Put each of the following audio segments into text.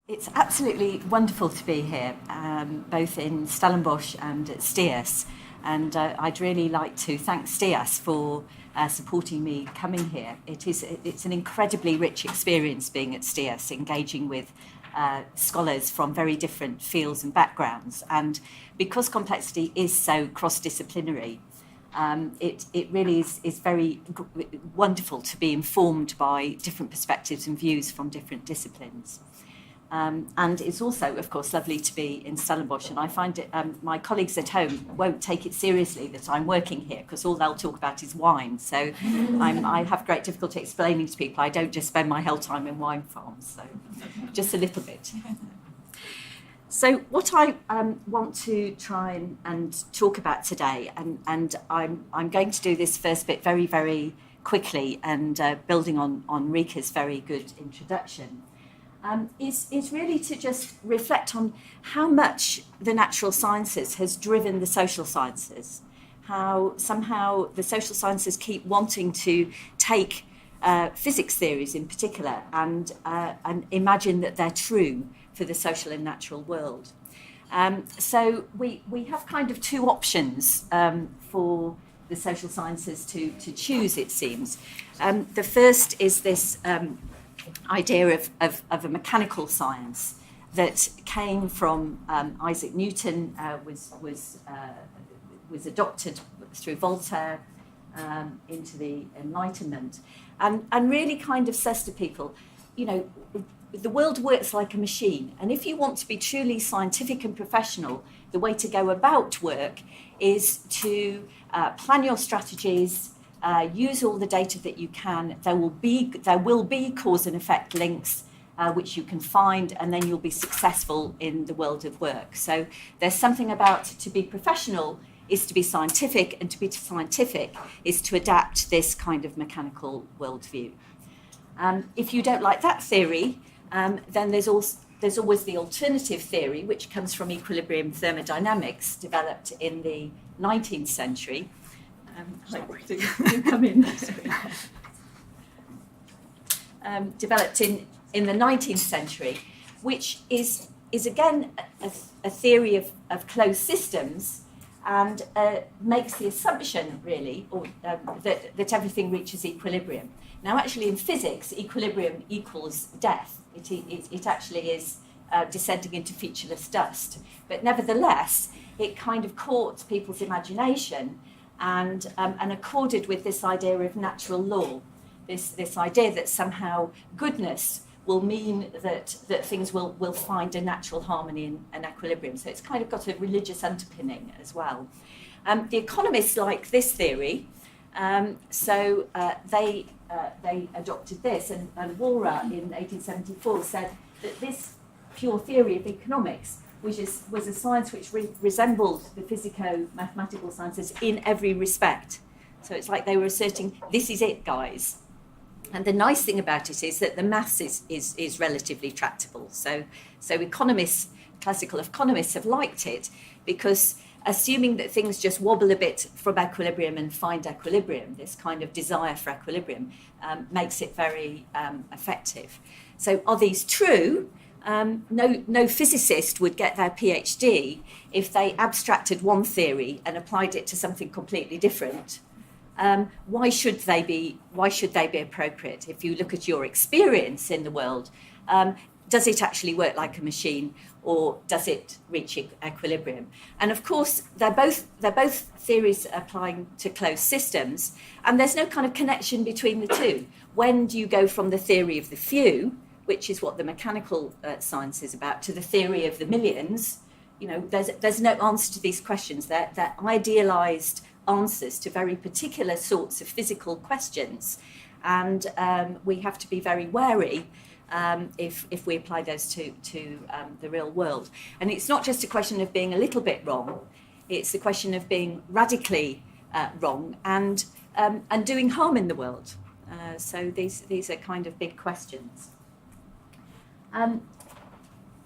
It's absolutely wonderful to be here, both in Stellenbosch and at STIAS. And I'd really like to thank STIAS for supporting me coming here. It's an incredibly rich experience being at STIAS, engaging with scholars from very different fields and backgrounds. And because complexity is so cross-disciplinary, it really is very wonderful to be informed by different perspectives and views from different disciplines. And it's also, of course, lovely to be in Stellenbosch. And I find it, my colleagues at home won't take it seriously that I'm working here, because all they'll talk about is wine. So I have great difficulty explaining to people I don't just spend my whole time in wine farms. So just a little bit. So what I want to try and talk about today, and I'm going to do this first bit very, very quickly, and building on Rika's very good introduction, is really to just reflect on how much the natural sciences has driven the social sciences, how somehow the social sciences keep wanting to take physics theories in particular and imagine that they're true for the social and natural world. So we have kind of two options for the social sciences to choose, it seems. The first is this idea of a mechanical science that came from Isaac Newton, was adopted through Voltaire into the Enlightenment, and really kind of says to people, you know, the world works like a machine, and if you want to be truly scientific and professional, the way to go about work is to plan your strategies, use all the data that you can. There will be cause and effect links which you can find, and then you'll be successful in the world of work. So there's something about to be professional is to be scientific, and to be scientific is to adapt this kind of mechanical worldview. If you don't like that theory, then there's always the alternative theory, which comes from equilibrium thermodynamics, developed in the 19th century. Do come in. Developed in the 19th century, which is again a theory of closed systems, and makes the assumption, really, that everything reaches equilibrium. Now, actually, in physics, equilibrium equals death. It actually is descending into featureless dust. But nevertheless, it kind of caught people's imagination and accorded with this idea of natural law, this idea that somehow goodness will mean that things will find a natural harmony and equilibrium. So it's kind of got a religious underpinning as well. The economists like this theory, so they adopted this, and Walra in 1874 said that this pure theory of economics was a science which resembled the physico-mathematical sciences in every respect. So it's like they were asserting, this is it, guys. And the nice thing about it is that the maths is relatively tractable. So economists, classical economists, have liked it, because assuming that things just wobble a bit from equilibrium and find equilibrium, this kind of desire for equilibrium, makes it very effective. So are these true? No physicist would get their PhD if they abstracted one theory and applied it to something completely different. Why should they be appropriate? If you look at your experience in the world, does it actually work like a machine, or does it reach equilibrium? And of course, they're both theories applying to closed systems, and there's no kind of connection between the two. When do you go from the theory of the few, which is what the mechanical science is about, to the theory of the millions? You know, there's no answer to these questions. They're idealized answers to very particular sorts of physical questions, and we have to be very wary if we apply those to the real world. And it's not just a question of being a little bit wrong; it's a question of being radically wrong and doing harm in the world. So these are kind of big questions.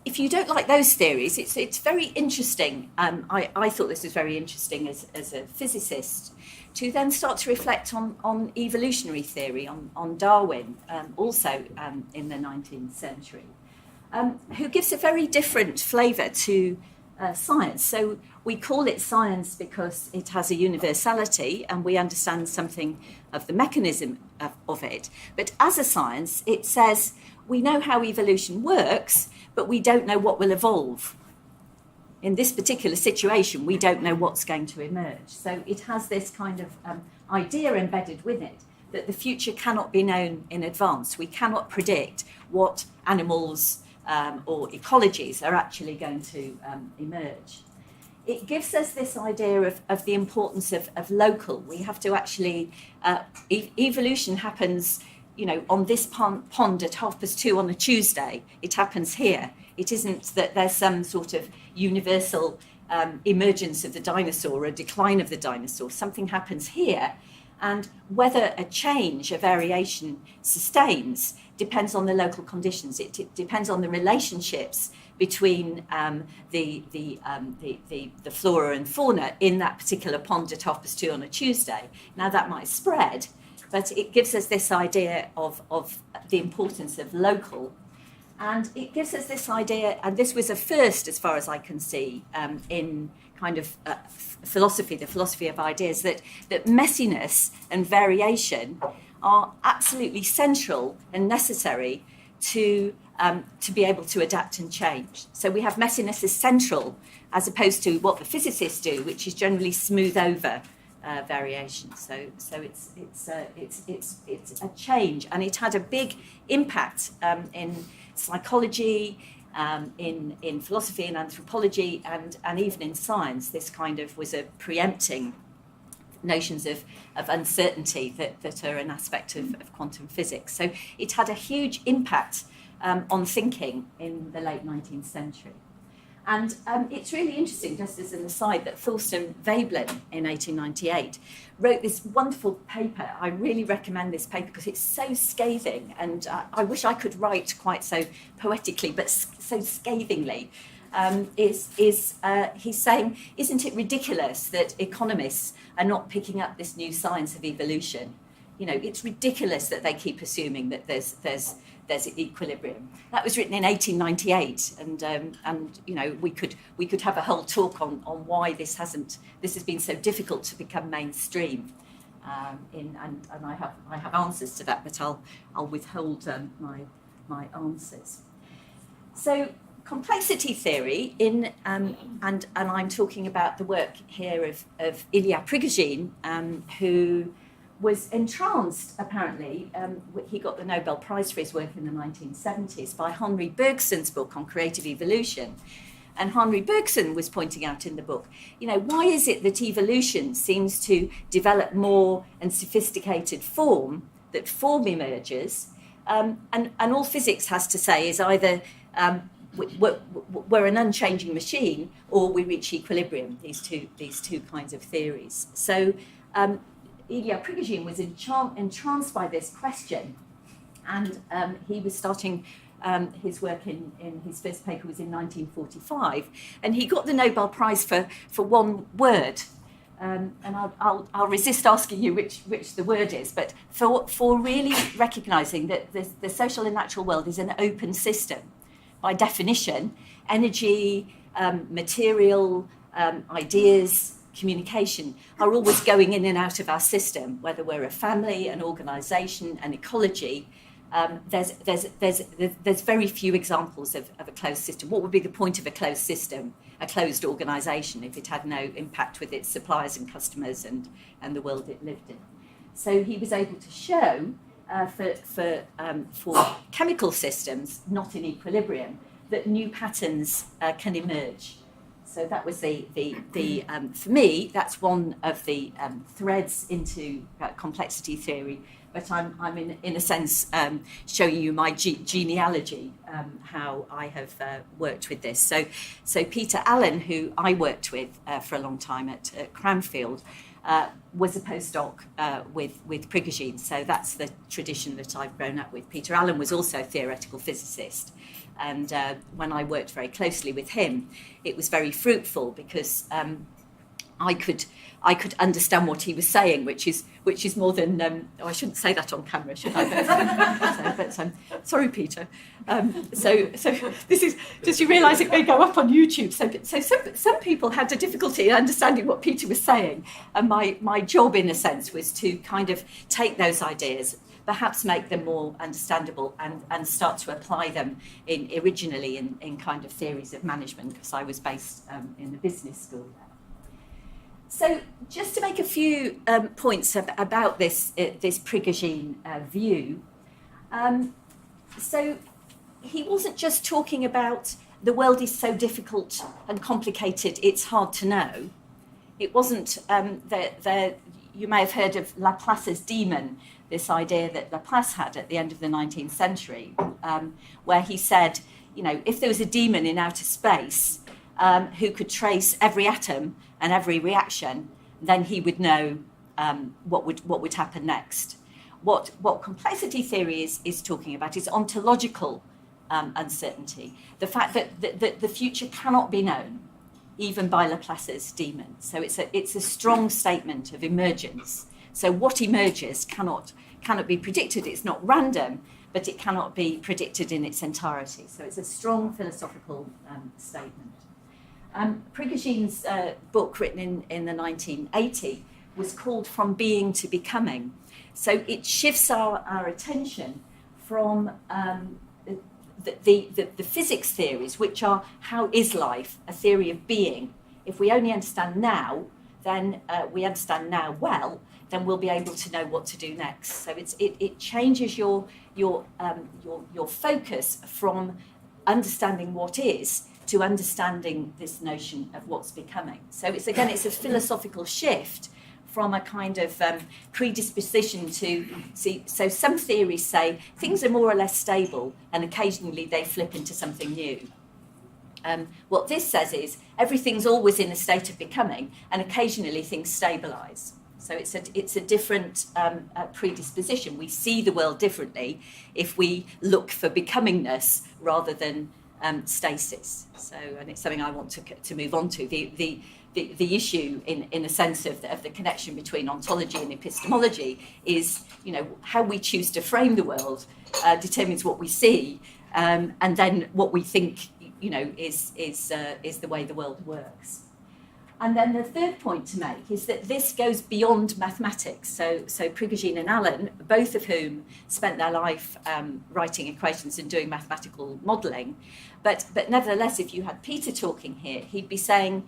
If you don't like those theories, it's very interesting. I thought this was very interesting as a physicist, to then start to reflect on evolutionary theory, on Darwin, also in the 19th century. who gives a very different flavour to science. So we call it science because it has a universality and we understand something of the mechanism of it. But as a science, it says we know how evolution works, but we don't know what will evolve. In this particular situation, we don't know what's going to emerge. So it has this kind of idea embedded with it that the future cannot be known in advance. We cannot predict what animals or ecologies are actually going to emerge. It gives us this idea of the importance of local. We have to actually, evolution happens, on this pond at 2:30 on a Tuesday. It happens here. It isn't that there's some sort of universal emergence of the dinosaur, a decline of the dinosaur. Something happens here. And whether a change, a variation sustains depends on the local conditions. It depends on the relationships between the flora and fauna in that particular pond at 2:30 on a Tuesday. Now that might spread, but it gives us this idea of the importance of local. And it gives us this idea, and this was a first as far as I can see in kind of philosophy, the philosophy of ideas, that messiness and variation are absolutely central and necessary to be able to adapt and change. So we have messiness as central, as opposed to what the physicists do, which is generally smooth over variation. So it's a change, and it had a big impact in psychology, in philosophy and anthropology, and even in science. This kind of was a preempting notions of uncertainty that are an aspect of quantum physics. So it had a huge impact on thinking in the late 19th century. And it's really interesting, just as an aside, that Thorsten Veblen in 1898 wrote this wonderful paper. I really recommend this paper because it's so scathing, and I wish I could write quite so poetically, but so scathingly. He's saying, isn't it ridiculous that economists are not picking up this new science of evolution? It's ridiculous that they keep assuming that there's equilibrium. That was written in 1898, and we could have a whole talk on why this has been so difficult to become mainstream. And I have answers to that, but I'll withhold my answers. So complexity theory and I'm talking about the work here of Ilya Prigogine, who was entranced, apparently, he got the Nobel Prize for his work in the 1970s by Henri Bergson's book on creative evolution. And Henri Bergson was pointing out in the book, why is it that evolution seems to develop more and sophisticated form, that form emerges, and all physics has to say is either we're an unchanging machine or we reach equilibrium, these two kinds of theories. So Ilya Prigogine was entranced by this question, and he was starting his work in his first paper was in 1945, and he got the Nobel Prize for one word, and I'll resist asking you which the word is, but for really recognising that the social and natural world is an open system. By definition, energy, material, ideas, communication are always going in and out of our system, whether we're a family, an organisation, an ecology. There's very few examples of a closed system. What would be the point of a closed system, a closed organisation, if it had no impact with its suppliers and customers and the world it lived in? So he was able to show for chemical systems not in equilibrium that new patterns can emerge. So that was for me, that's one of the threads into complexity theory. But I'm in a sense showing you my genealogy, how I have worked with this. So Peter Allen, who I worked with for a long time at Cranfield, was a postdoc with Prigogine. So that's the tradition that I've grown up with. Peter Allen was also a theoretical physicist. And when I worked very closely with him, it was very fruitful because I could understand what he was saying, which is more than I shouldn't say that on camera, should I? But sorry, Peter. So this is, does you realise it may go up on YouTube? So some people had a difficulty in understanding what Peter was saying, and my job, in a sense, was to kind of take those ideas, perhaps make them more understandable, and start to apply them originally in kind of theories of management, because I was based in the business school there. So just to make a few points about this Prigogine view. So he wasn't just talking about the world is so difficult and complicated, it's hard to know. It wasn't you may have heard of Laplace's demon, this idea that Laplace had at the end of the 19th century, where he said, if there was a demon in outer space who could trace every atom and every reaction, then he would know what would happen next. What complexity theory is talking about is ontological uncertainty, the fact that the future cannot be known, even by Laplace's demon. So it's a strong statement of emergence. So what emerges cannot be predicted. It's not random, but it cannot be predicted in its entirety. So it's a strong philosophical statement. Prigogine's book, written in the 1980s, was called From Being to Becoming. So it shifts our attention from the physics theories, which are how is life, a theory of being. If we only understand now, then we understand now well, then we'll be able to know what to do next. So it changes your focus from understanding what is to understanding this notion of what's becoming. So it's a philosophical shift from a kind of predisposition to see. So some theories say things are more or less stable, and occasionally they flip into something new. What this says is everything's always in a state of becoming, and occasionally things stabilise. So it's a different predisposition. We see the world differently if we look for becomingness rather than stasis. So, and it's something I want to move on to. The issue, in a sense, of the connection between ontology and epistemology is, how we choose to frame the world determines what we see, and then what we think, is the way the world works. And then the third point to make is that this goes beyond mathematics. So Prigogine and Allen, both of whom spent their life writing equations and doing mathematical modelling, but nevertheless, if you had Peter talking here, he'd be saying,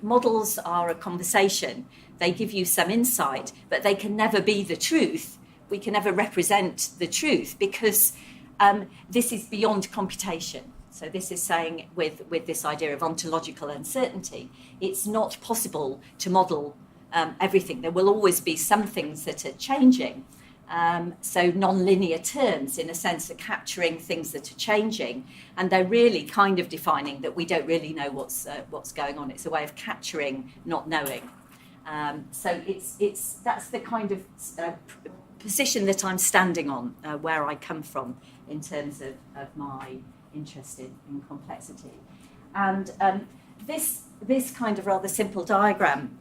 models are a conversation. They give you some insight, but they can never be the truth. We can never represent the truth because this is beyond computation. So this is saying with this idea of ontological uncertainty, it's not possible to model everything. There will always be some things that are changing. So non-linear terms, in a sense, are capturing things that are changing, and they're really kind of defining that we don't really know what's going on. It's a way of capturing not knowing. So that's the kind of position that I'm standing on, where I come from in terms of my interest in complexity. And this kind of rather simple diagram,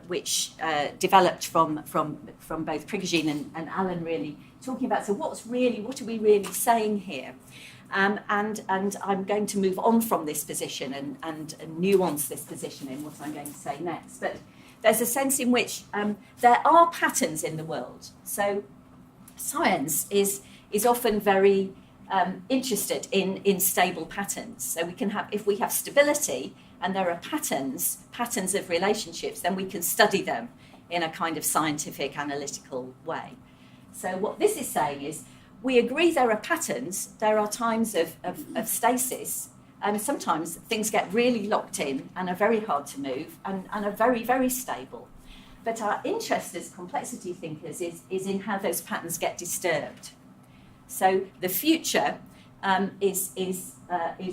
which developed from both Prigogine and Allen, really talking about, so what are we really saying here? And I'm going to move on from this position and nuance this position in what I'm going to say next. But there's a sense in which there are patterns in the world. So science is often very interested in stable patterns. So we can have, if we have stability and there are patterns of relationships, then we can study them in a kind of scientific, analytical way. So what this is saying is, we agree there are patterns, there are times of stasis, and sometimes things get really locked in and are very hard to move and are very, very stable. But our interest as complexity thinkers is in how those patterns get disturbed. So the future is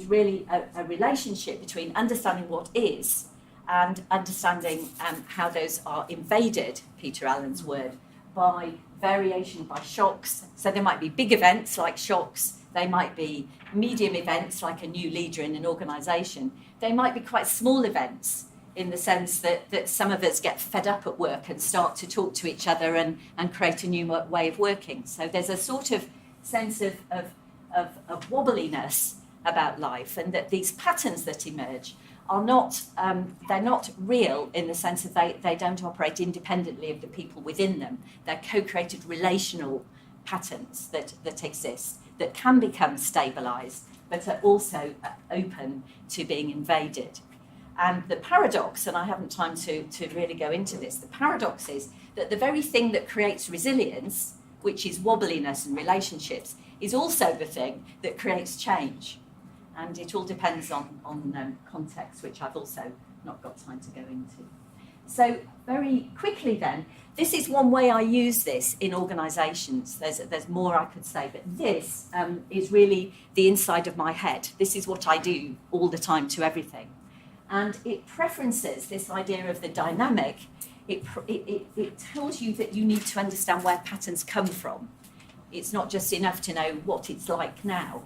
really a relationship between understanding what is and understanding how those are invaded, Peter Allen's word, by variation, by shocks. So there might be big events like shocks. They might be medium events like a new leader in an organisation. They might be quite small events in the sense that some of us get fed up at work and start to talk to each other and create a new way of working. So there's a sort of sense of wobbliness about life, and that these patterns that emerge are not, they're not real in the sense that they don't operate independently of the people within them. They're co-created relational patterns that exist, that can become stabilised, but are also open to being invaded. And the paradox, and I haven't time to really go into this, the paradox is that the very thing that creates resilience, which is wobbliness and relationships, is also the thing that creates change. And it all depends on context, which I've also not got time to go into. So very quickly then, this is one way I use this in organisations. There's more I could say, but this is really the inside of my head. This is what I do all the time to everything. And it preferences this idea of the dynamic. It tells you that you need to understand where patterns come from. It's not just enough to know what it's like now.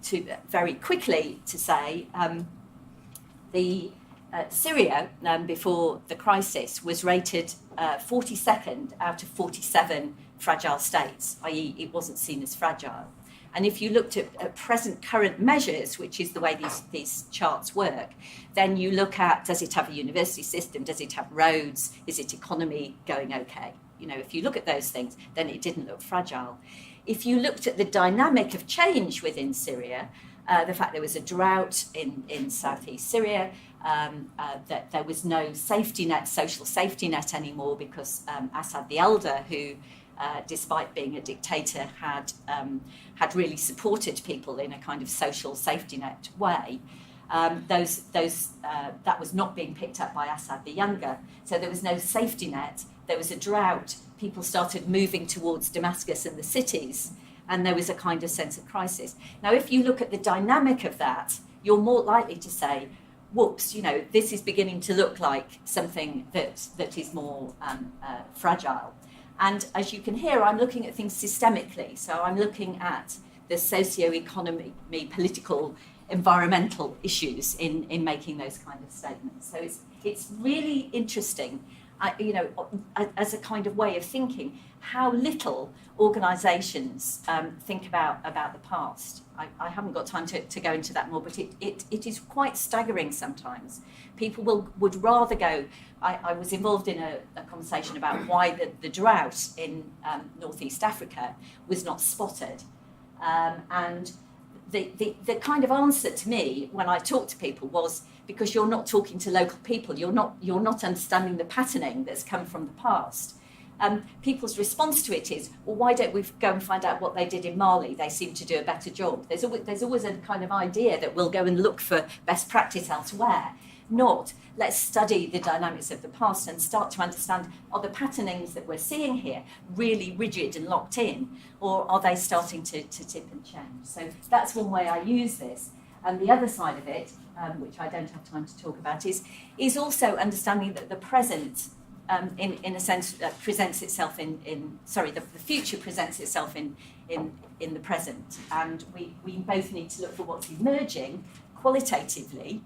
To very quickly to say, Syria, before the crisis, was rated 42nd out of 47 fragile states, i.e. it wasn't seen as fragile. And if you looked at present current measures, which is the way these charts work, then you look at, does it have a university system? Does it have roads? Is its economy going okay? You know, if you look at those things, then it didn't look fragile. If you looked at the dynamic of change within Syria, the fact there was a drought in southeast Syria, that there was no safety net, social safety net anymore, because Assad the Elder, who despite being a dictator, had really supported people in a kind of social safety net way. That was not being picked up by Assad the Younger. So there was no safety net. There was a drought. People started moving towards Damascus and the cities, and there was a kind of sense of crisis. Now, if you look at the dynamic of that, you're more likely to say, whoops, you know, this is beginning to look like something that is more fragile. And as you can hear, I'm looking at things systemically. So I'm looking at the socio-economy, political, environmental issues in making those kind of statements. So it's really interesting, as a kind of way of thinking, how little organisations think about the past. I haven't got time to go into that more, but it is quite staggering sometimes. People would rather go. I was involved in a conversation about why the drought in northeast Africa was not spotted, and the kind of answer to me when I talk to people was, because you're not talking to local people, you're not understanding the patterning that's come from the past. People's response to it is, well, why don't we go and find out what they did in Mali? They seem to do a better job. There's always a kind of idea that we'll go and look for best practice elsewhere. Not, let's study the dynamics of the past and start to understand, are the patternings that we're seeing here really rigid and locked in, or are they starting to tip and change? So that's one way I use this. And the other side of it, which I don't have time to talk about, is also understanding that the present, in a sense, presents itself the future presents itself in the present. And we both need to look for what's emerging qualitatively,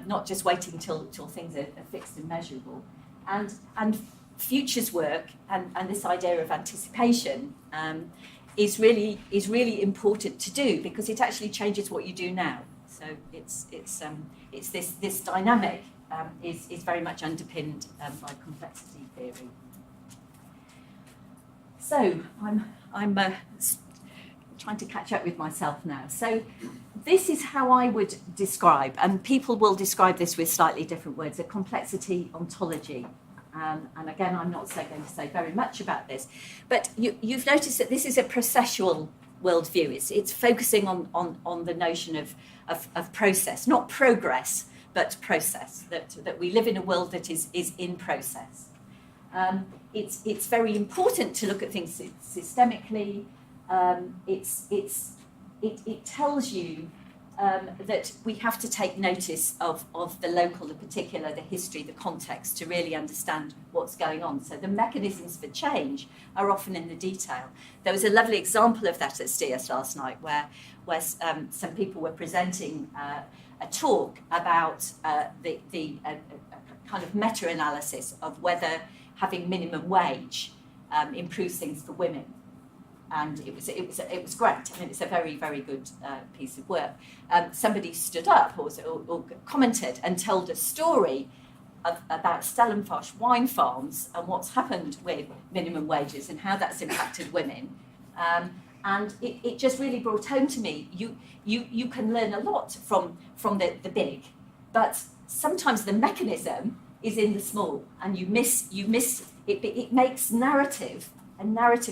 not just waiting till things are fixed and measurable. And futures work and this idea of anticipation is really important to do, because it actually changes what you do now. So it's this dynamic is very much underpinned by complexity theory. So I'm trying to catch up with myself now. So this is how I would describe, and people will describe this with slightly different words, a complexity ontology. And again, I'm not going to say very much about this, but you've noticed that this is a processual worldview. It's focusing on the notion of process, not progress, but process, that we live in a world that is in process. It's very important to look at things systemically. It tells you that we have to take notice of the local, the particular, the history, the context, to really understand what's going on. So the mechanisms for change are often in the detail. There was a lovely example of that at STIAS last night, where some people were presenting a talk about the kind of meta-analysis of whether having minimum wage improves things for women. And it was great. I mean, it's a very, very good piece of work. Somebody stood up or commented and told a story about Stellenbosch wine farms and what's happened with minimum wages and how that's impacted women. And it just really brought home to me, you can learn a lot from the big, but sometimes the mechanism is in the small, and you miss it. It makes a narrative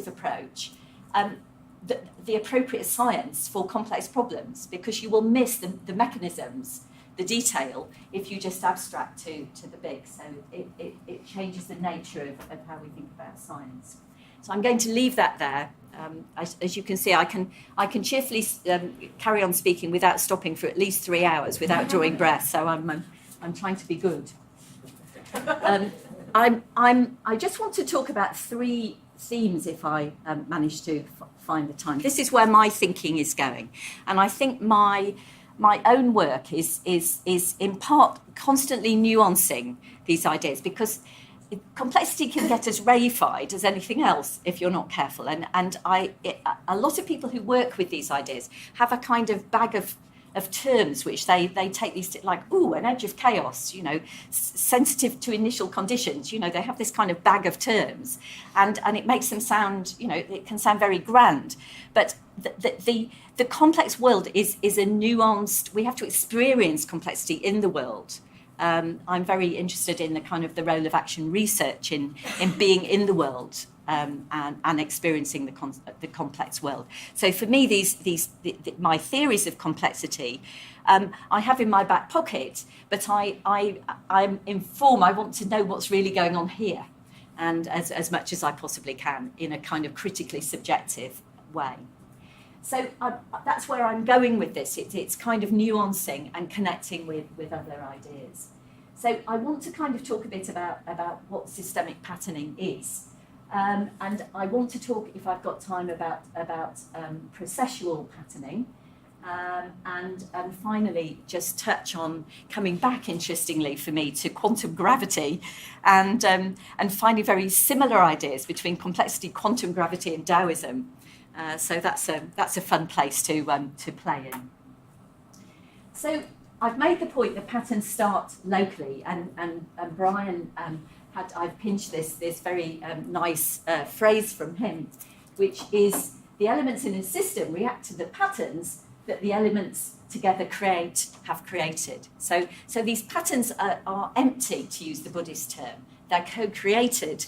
approach, the appropriate science for complex problems, because you will miss the mechanisms, the detail, if you just abstract to the big. So it changes the nature of how we think about science. So I'm going to leave that there. As you can see, I can cheerfully carry on speaking without stopping for at least 3 hours without drawing breath. So I'm trying to be good. I just want to talk about 3 themes, if I manage to find the time. This is where my thinking is going, and I think my own work is in part constantly nuancing these ideas, because complexity can get as reified as anything else if you're not careful. And a lot of people who work with these ideas have a kind of bag of terms which they take these to, like, an edge of chaos, sensitive to initial conditions. They have this kind of bag of terms, and it makes them sound, it can sound very grand. But the complex world is a nuanced, we have to experience complexity in the world. I'm very interested in the kind of the role of action research in being in the world and experiencing the complex world. So for me, my theories of complexity, I have in my back pocket, but I'm informed. I want to know what's really going on here, and as much as I possibly can in a kind of critically subjective way. So that's where I'm going with this. It's kind of nuancing and connecting with other ideas. So I want to kind of talk a bit about what systemic patterning is. And I want to talk, if I've got time, about processual patterning. And finally, just touch on coming back, interestingly for me, to quantum gravity and finding very similar ideas between complexity, quantum gravity and Taoism. So that's a fun place to play in. So I've made the point that patterns start locally, and Brian I've pinched this very nice phrase from him, which is the elements in a system react to the patterns that the elements together have created. So these patterns are empty, to use the Buddhist term. They're co-created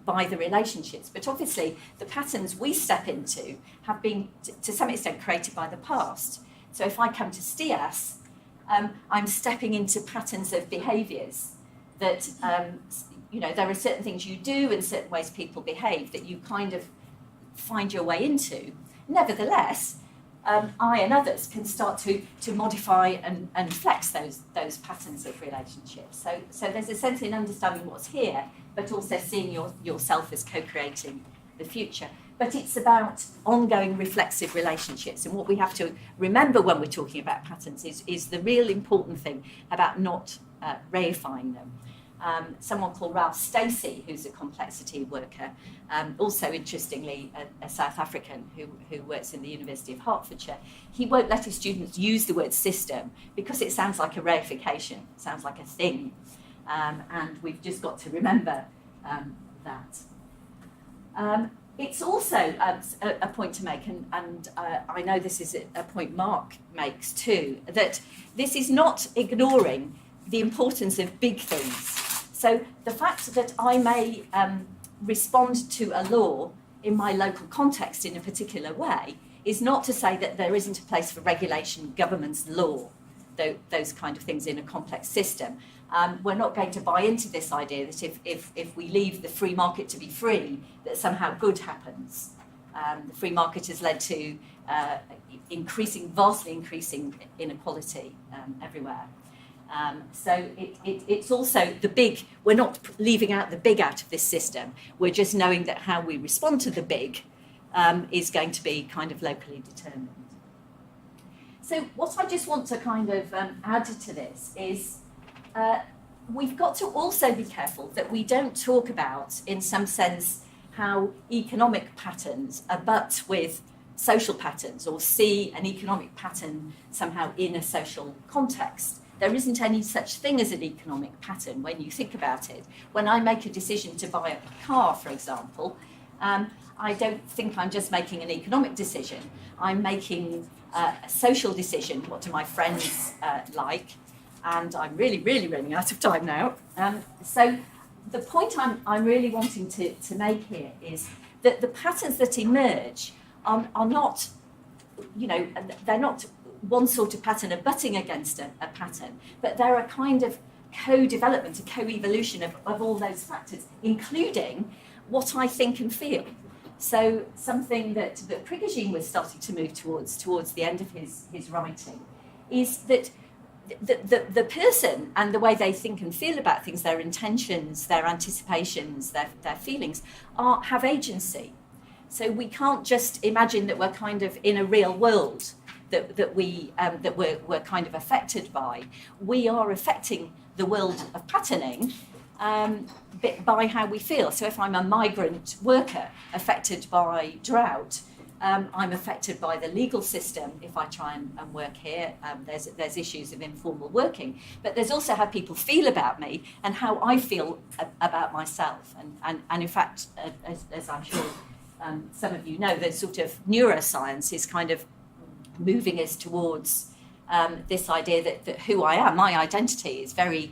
by the relationships. But obviously, the patterns we step into have been, to some extent, created by the past. So if I come to STIAS, I'm stepping into patterns of behaviours that, there are certain things you do and certain ways people behave that you kind of find your way into. Nevertheless, I and others can start to modify and flex those patterns of relationships. So there's a sense in understanding what's here, but also seeing yourself as co-creating the future. But it's about ongoing reflexive relationships. And what we have to remember when we're talking about patterns is the real important thing about not reifying them. Someone called Ralph Stacey, who's a complexity worker, also interestingly a South African who works in the University of Hertfordshire, he won't let his students use the word system because it sounds like a reification, it sounds like a thing. And we've just got to remember that. It's also a point to make, and I know this is a point Mark makes too, that this is not ignoring the importance of big things. So the fact that I may respond to a law in my local context in a particular way is not to say that there isn't a place for regulation, governance, law, those kind of things in a complex system. We're not going to buy into this idea that if we leave the free market to be free, that somehow good happens. The free market has led to vastly increasing inequality everywhere. So it's also the big, we're not leaving out the big out of this system, we're just knowing that how we respond to the big is going to be kind of locally determined. So So what I just want to kind of add to this is we've got to also be careful that we don't talk about, in some sense, how economic patterns abut with social patterns, or see an economic pattern somehow in a social context. There isn't any such thing as an economic pattern when you think about it. When I make a decision to buy a car, for example, I don't think I'm just making an economic decision. I'm making a social decision. What do my friends like? And I'm really, really running out of time now. So the point I'm really wanting to make here is that the patterns that emerge are not, they're not one sort of pattern abutting against a pattern, but they're a kind of co-development, a co-evolution of all those factors, including what I think and feel. So something that Prigogine was starting to move towards the end of his writing is that the person and the way they think and feel about things, their intentions, their anticipations, their feelings, have agency. So we can't just imagine that we're kind of in a real world that we're kind of affected by. We are affecting the world of patterning by how we feel. So if I'm a migrant worker affected by drought, I'm affected by the legal system if I try and work here. There's issues of informal working, but there's also how people feel about me and how I feel about myself. And in fact, as I'm sure some of you know, the sort of neuroscience is kind of moving us towards this idea that who I am, my identity, is very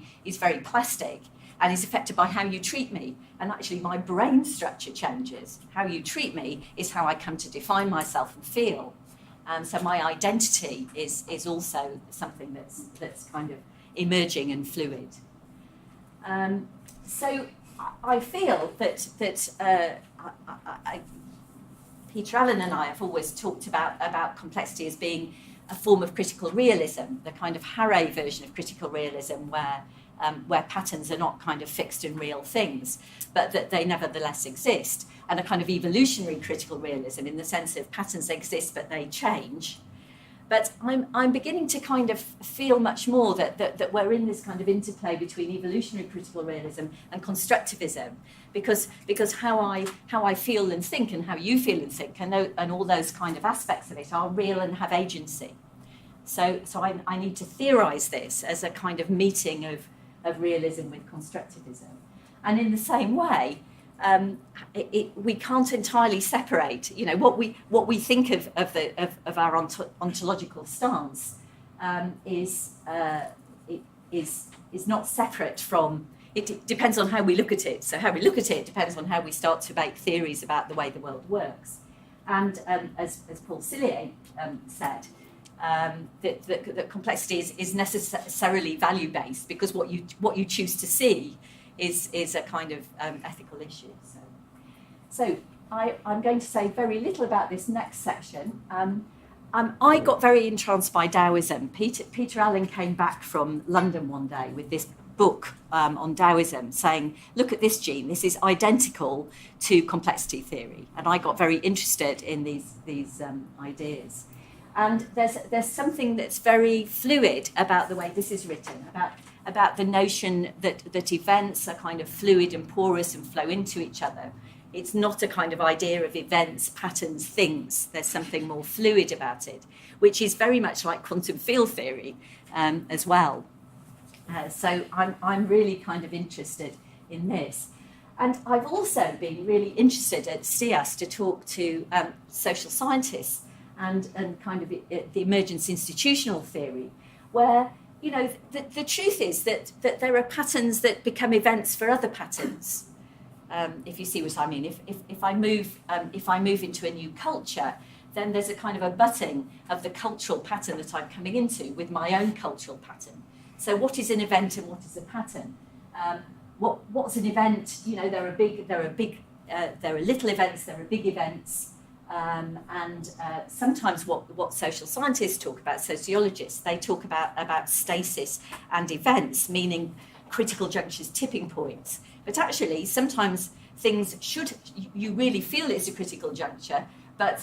plastic and is affected by how you treat me. And actually my brain structure changes. How you treat me is how I come to define myself and feel. So my identity is also something that's kind of emerging and fluid. So I feel that Peter Allen and I have always talked about complexity as being a form of critical realism, the kind of Haré version of critical realism where patterns are not kind of fixed and real things, but that they nevertheless exist, and a kind of evolutionary critical realism in the sense of patterns exist but they change. But I'm beginning to kind of feel much more that we're in this kind of interplay between evolutionary critical realism and constructivism, because how I feel and think and how you feel and think and all those kind of aspects of it are real and have agency. So I need to theorize this as a kind of meeting of realism with constructivism. And in the same way, we can't entirely separate, what we think of our ontological stance is not separate from. It depends on how we look at it. So how we look at it depends on how we start to make theories about the way the world works. And as Paul Cillier said, that complexity is necessarily value-based, because what you choose to see is a kind of ethical issue. So I'm going to say very little about this next section. I got very entranced by Taoism. Peter Allen came back from London one day with this book on Taoism, saying, look at this, Jean, this is identical to complexity theory. And I got very interested in these ideas. And there's something that's very fluid about the way this is written, about the notion that events are kind of fluid and porous and flow into each other. It's not a kind of idea of events, patterns, things. There's something more fluid about it, which is very much like quantum field theory as well. So I'm really kind of interested in this. And I've also been really interested at STIAS to talk to social scientists and kind of the emergence institutional theory, where, the truth is that there are patterns that become events for other patterns. If you see what I mean, if I move into a new culture, then there's a kind of abutting of the cultural pattern that I'm coming into with my own cultural pattern. So what is an event and what is a pattern? What's an event? There are little events, there are big events. And sometimes what social scientists talk about, sociologists, they talk about stasis and events, meaning critical junctures, tipping points. But actually, sometimes things you really feel it's a critical juncture, but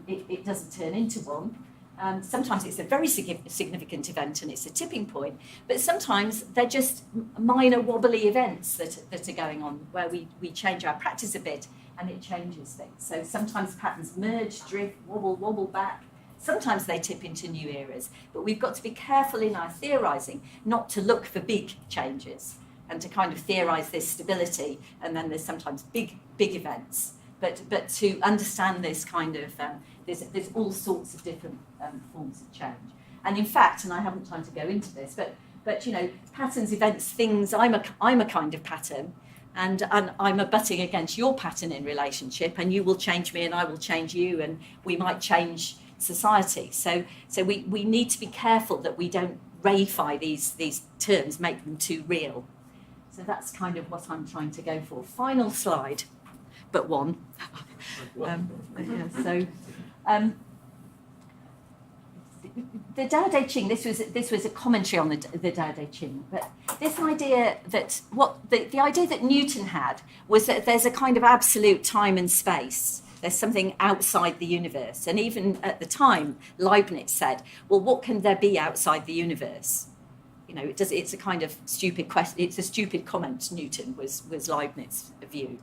it doesn't turn into one. Sometimes it's a very significant event and it's a tipping point, but sometimes they're just minor wobbly events that are going on where we change our practice a bit and it changes things. So sometimes patterns merge, drift, wobble back. Sometimes they tip into new eras, but we've got to be careful in our theorising not to look for big changes and to kind of theorise this stability, and then there's sometimes big events. But to understand this kind of, there's all sorts of different forms of change. And in fact, and I haven't time to go into this, but you know, patterns, events, things, I'm a kind of pattern, and I'm abutting against your pattern in relationship, and you will change me and I will change you, and we might change society. So we need to be careful that we don't reify these terms, make them too real. So that's kind of what I'm trying to go for. Final slide. But one. The Tao Te Ching. This was a commentary on the Tao Te Ching. But this idea that the idea that Newton had was that there's a kind of absolute time and space. There's something outside the universe, and even at the time, Leibniz said, "Well, what can there be outside the universe?" You know, it's a kind of stupid question. It's a stupid comment. Newton was Leibniz's view.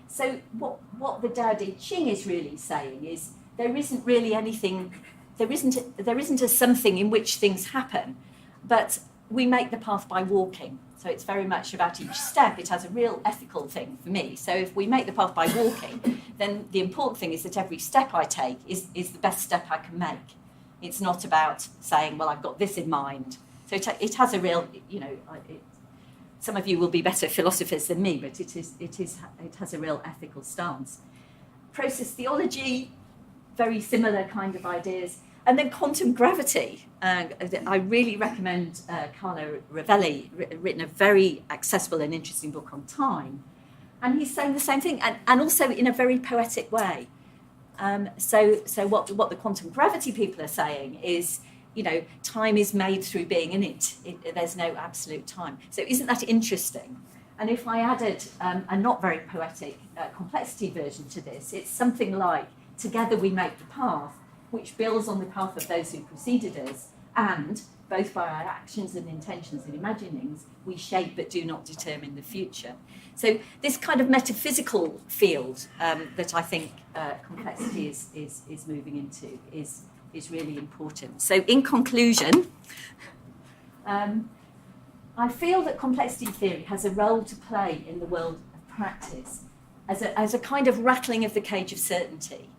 So what the Tao Te Ching is really saying is there isn't really anything, there isn't a something in which things happen, but we make the path by walking. So it's very much about each step. It has a real ethical thing for me. So if we make the path by walking, then the important thing is that every step I take is the best step I can make. It's not about saying, well, I've got this in mind. So it has a real, you know, some of you will be better philosophers than me, but it has a real ethical stance. Process theology, very similar kind of ideas. And then quantum gravity. I really recommend Carlo Rovelli, written a very accessible and interesting book on time. And he's saying the same thing, and also in a very poetic way. So what the quantum gravity people are saying is, you know, time is made through being in it. There's no absolute time. So isn't that interesting? And if I added a not very poetic complexity version to this, it's something like, together we make the path, which builds on the path of those who preceded us, and both by our actions and intentions and imaginings, we shape but do not determine the future. So this kind of metaphysical field that I think complexity is moving into is really important. So in conclusion, I feel that complexity theory has a role to play in the world of practice as a kind of rattling of the cage of certainty.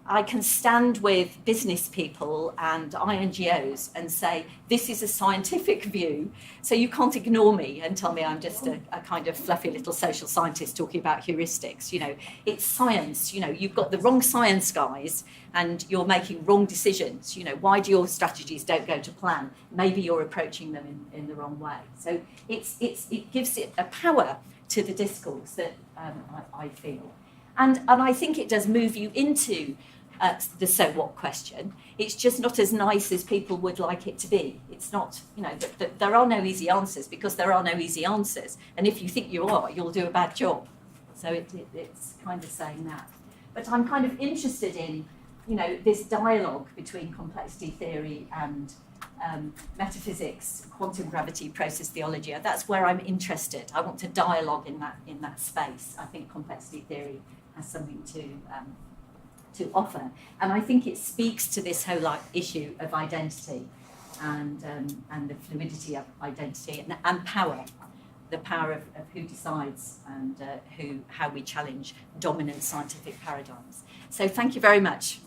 I can stand with business people and INGOs and say, this is a scientific view, so you can't ignore me and tell me I'm just a kind of fluffy little social scientist talking about heuristics. You know, it's science. You know, you've got the wrong science guys and you're making wrong decisions. You know, why do your strategies don't go to plan? Maybe you're approaching them in the wrong way. So it gives it a power to the discourse that I feel. And I think it does move you into the so what question. It's just not as nice as people would like it to be. It's not, you know, there are no easy answers because there are no easy answers. And if you think you are, you'll do a bad job. So it's kind of saying that. But I'm kind of interested in, you know, this dialogue between complexity theory and metaphysics, quantum gravity, process theology. That's where I'm interested. I want to dialogue in that space. I think complexity theory has something to offer, and I think it speaks to this whole issue of identity and the fluidity of identity and power, the power of who decides and how we challenge dominant scientific paradigms. So thank you very much.